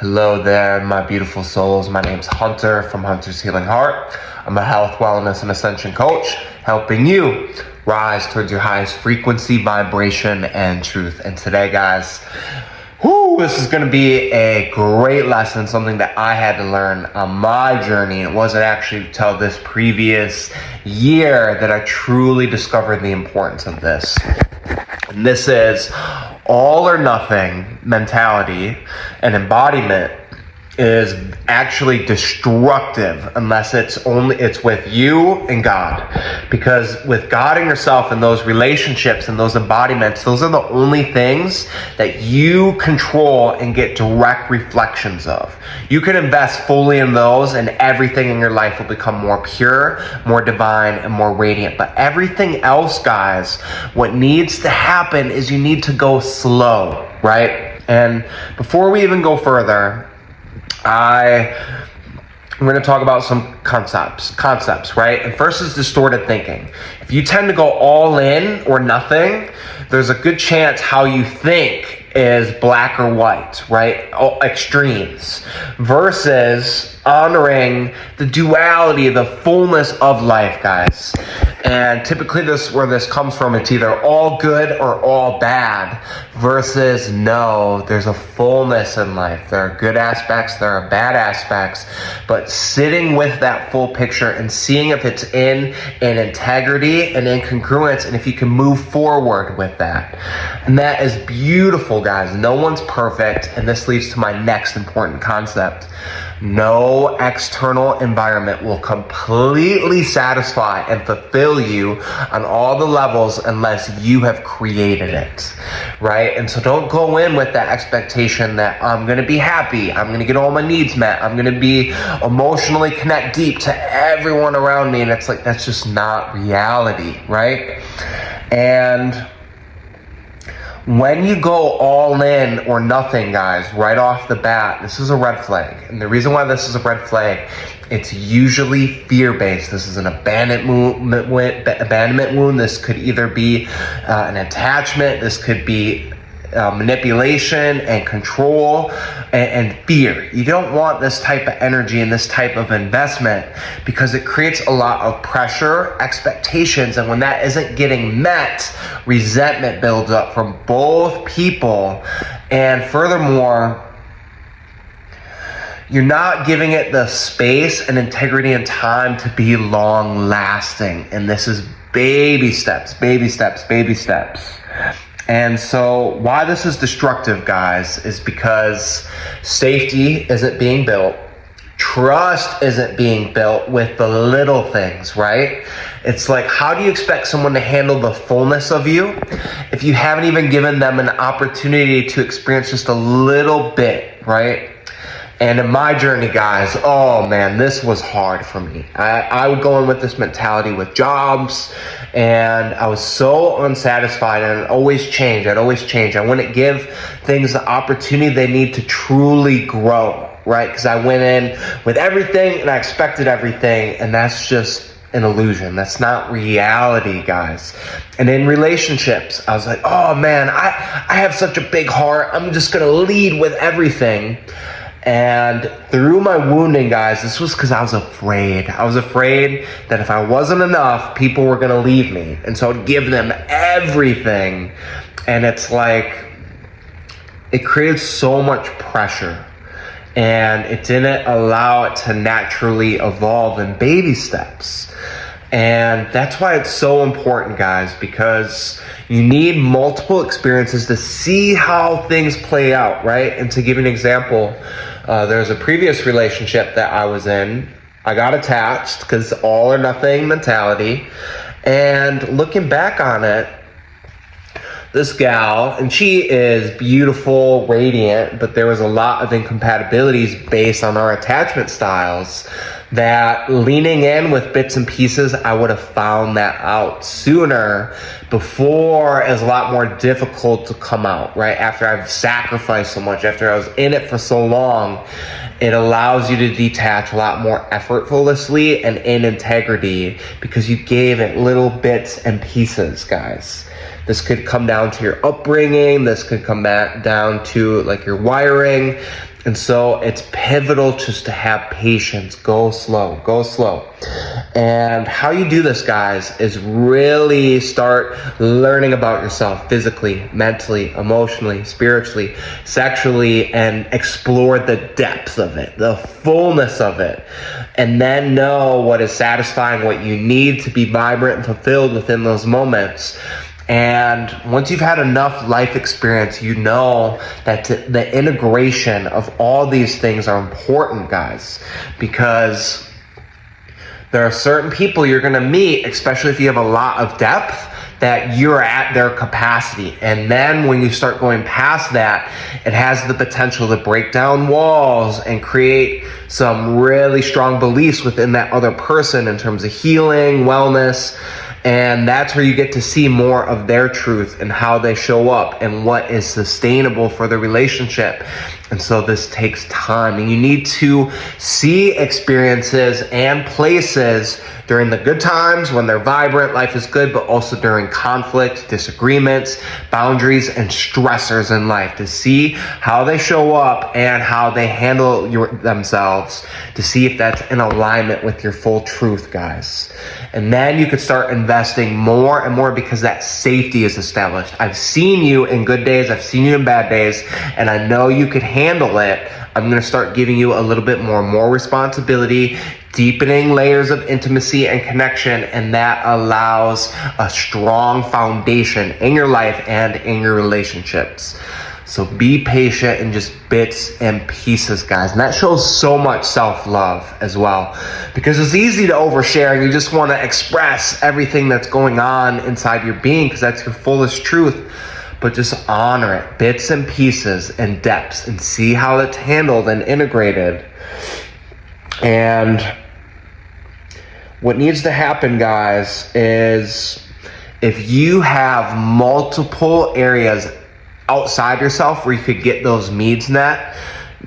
Hello there, my beautiful souls. My name's Hunter from Hunter's Healing Heart. I'm a health, wellness, and ascension coach, helping you rise towards your highest frequency, vibration, and truth. And today, guys, this is going to be a great lesson, something that I had to learn on my journey. It wasn't actually until this previous year that I truly discovered the importance of this. And this is all or nothing mentality and embodiment is actually destructive unless it's with you and God. Because with God and yourself and those relationships and those embodiments, those are the only things that you control and get direct reflections of. You can invest fully in those and everything in your life will become more pure, more divine, and more radiant. But everything else, guys, what needs to happen is you need to go slow, right? And before we even go further, I'm going to talk about some concepts, right? And first is distorted thinking. If you tend to go all in or nothing, there's a good chance how you think is black or white, right? Extremes versus honoring the duality, the fullness of life, guys. And typically where this comes from, it's either all good or all bad versus no, there's a fullness in life. There are good aspects, there are bad aspects, but sitting with that full picture and seeing if it's in integrity and in congruence and if you can move forward with that. And that is beautiful, guys. No one's perfect. And this leads to my next important concept. No external environment will completely satisfy and fulfill you on all the levels unless you have created it, right? And so don't go in with that expectation that I'm going to be happy, I'm going to get all my needs met, I'm going to be emotionally connect deep to everyone around me. And it's like, that's just not reality, right? And when you go all in or nothing, guys, right off the bat, this is a red flag. And the reason why this is a red flag, it's usually fear-based. This is an abandonment wound. This could either be an attachment. This could be manipulation and control and fear. You don't want this type of energy and this type of investment because it creates a lot of pressure, expectations, and when that isn't getting met, resentment builds up from both people. And furthermore, you're not giving it the space and integrity and time to be long lasting. And this is baby steps. And so why this is destructive, guys, is because safety isn't being built. Trust isn't being built with the little things, right? It's like, how do you expect someone to handle the fullness of you if you haven't even given them an opportunity to experience just a little bit, right? And in my journey, guys, oh man, this was hard for me. I would go in with this mentality with jobs, and I was so unsatisfied, and I'd always change. I wouldn't give things the opportunity they need to truly grow, right? Because I went in with everything, and I expected everything, and that's just an illusion. That's not reality, guys. And in relationships, I was like, oh man, I have such a big heart. I'm just going to lead with everything. And through my wounding, guys, this was because I was afraid. I was afraid that if I wasn't enough, people were going to leave me. And so I'd give them everything. And it's like, it created so much pressure. And it didn't allow it to naturally evolve in baby steps. And that's why it's so important, guys, because you need multiple experiences to see how things play out, right? And to give you an example, there's a previous relationship that I was in. I got attached because all or nothing mentality. And looking back on it, this gal, and she is beautiful, radiant, but there was a lot of incompatibilities based on our attachment styles that leaning in with bits and pieces, I would have found that out sooner. Before, it was a lot more difficult to come out, right? After I've sacrificed so much, after I was in it for so long, it allows you to detach a lot more effortlessly and in integrity because you gave it little bits and pieces, guys. This could come down to your upbringing. This could come back down to like your wiring. And so it's pivotal just to have patience. Go slow, go slow. And how you do this, guys, is really start learning about yourself physically, mentally, emotionally, spiritually, sexually, and explore the depth of it, the fullness of it. And then know what is satisfying, what you need to be vibrant and fulfilled within those moments. And once you've had enough life experience, you know that the integration of all these things are important, guys, because there are certain people you're going to meet, especially if you have a lot of depth, that you're at their capacity. And then when you start going past that, it has the potential to break down walls and create some really strong beliefs within that other person in terms of healing, wellness. And that's where you get to see more of their truth and how they show up and what is sustainable for the relationship. And so this takes time, and you need to see experiences and places during the good times when they're vibrant, life is good, but also during conflict, disagreements, boundaries, and stressors in life to see how they show up and how they handle themselves, to see if that's in alignment with your full truth, guys. And then you could start investing more and more because that safety is established. I've seen you in good days, I've seen you in bad days, and I know you could handle it. I'm going to start giving you a little bit more responsibility, deepening layers of intimacy and connection, and that allows a strong foundation in your life and in your relationships. So be patient in just bits and pieces, guys. And that shows so much self-love as well, because it's easy to overshare and you just want to express everything that's going on inside your being because that's your fullest truth. But just honor it, bits and pieces and depths, and see how it's handled and integrated. And what needs to happen, guys, is if you have multiple areas outside yourself where you could get those needs met,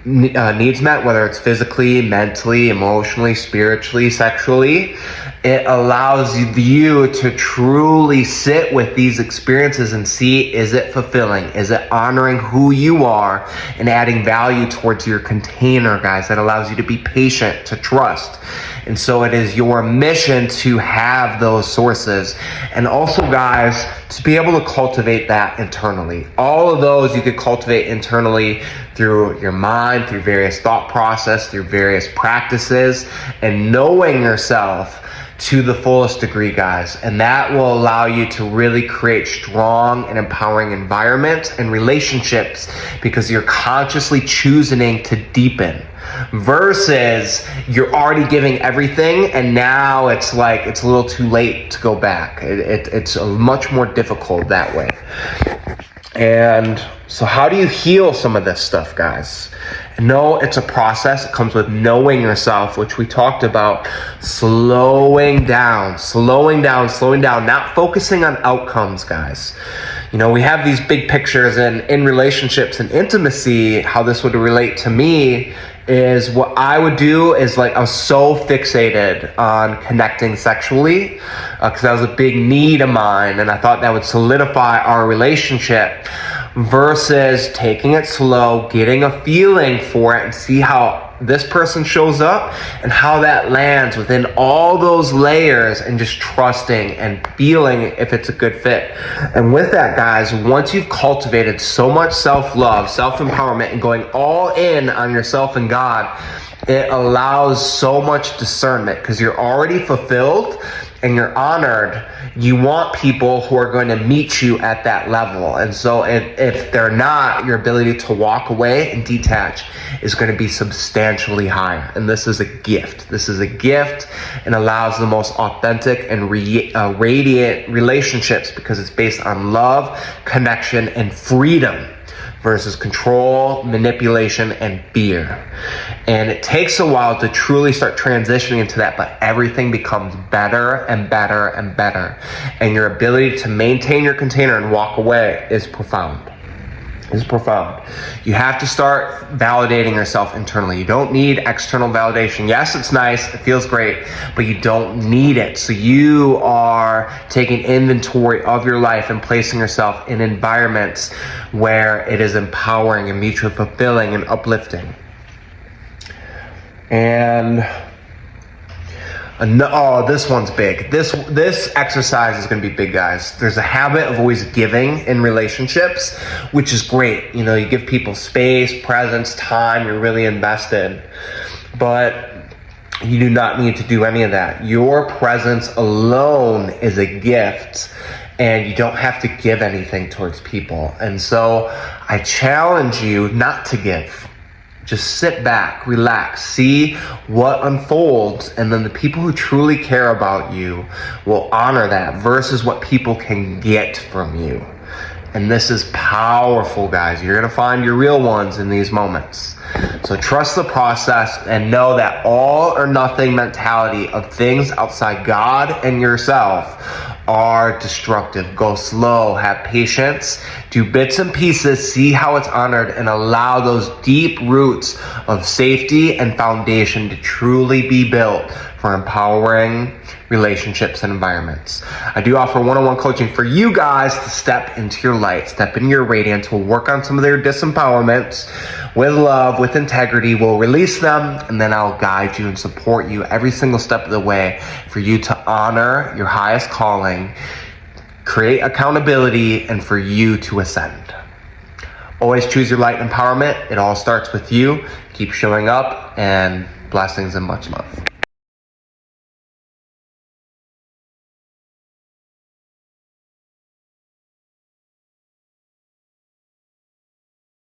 whether it's physically, mentally, emotionally, spiritually, sexually, it allows you to truly sit with these experiences and see, is it fulfilling? Is it honoring who you are and adding value towards your container, guys? That allows you to be patient, to trust. And so it is your mission to have those sources. And also, guys, to be able to cultivate that internally. All of those you could cultivate internally through your mind, through various thought process, through various practices, and knowing yourself to the fullest degree, guys. And that will allow you to really create strong and empowering environments and relationships because you're consciously choosing to deepen, versus you're already giving everything and now it's like it's a little too late to go back. It's much more difficult that way. And so how do you heal some of this stuff, guys? No, it's a process. It comes with knowing yourself, which we talked about. Slowing down, not focusing on outcomes, guys. You know, we have these big pictures, and in relationships and intimacy, how this would relate to me is what I would do is, like, I was so fixated on connecting sexually because that was a big need of mine, and I thought that would solidify our relationship, versus taking it slow, getting a feeling for it, and see how this person shows up and how that lands within all those layers, and just trusting and feeling if it's a good fit. And with that, guys, once you've cultivated so much self-love, self-empowerment, and going all in on yourself and God, it allows so much discernment because you're already fulfilled and you're honored. You want people who are going to meet you at that level. And so if they're not, your ability to walk away and detach is going to be substantially higher. And this is a gift. This is a gift, and allows the most authentic and radiant relationships because it's based on love, connection, and freedom, versus control, manipulation, and fear. And it takes a while to truly start transitioning into that, but everything becomes better and better and better. And your ability to maintain your container and walk away is profound. You have to start validating yourself internally. You don't need external validation. Yes, it's nice, it feels great, but you don't need it. So you are taking inventory of your life and placing yourself in environments where it is empowering and mutually fulfilling and uplifting. And this one's big. This exercise is going to be big, guys. There's a habit of always giving in relationships, which is great. You know, you give people space, presence, time, you're really invested. But you do not need to do any of that. Your presence alone is a gift, and you don't have to give anything towards people. And so I challenge you not to give. Just sit back, relax, see what unfolds, and then the people who truly care about you will honor that versus what people can get from you. And this is powerful, guys. You're going to find your real ones in these moments. So trust the process and know that all or nothing mentality of things outside God and yourself are destructive. Go slow, have patience, do bits and pieces, see how it's honored, and allow those deep roots of safety and foundation to truly be built for empowering relationships and environments. I do offer one-on-one coaching for you guys to step into your light, step into your radiance. We'll work on some of their disempowerments with love, with integrity. We'll release them, and then I'll guide you and support you every single step of the way for you to honor your highest calling, create accountability, and for you to ascend. Always choose your light and empowerment. It all starts with you. Keep showing up, and blessings and much love.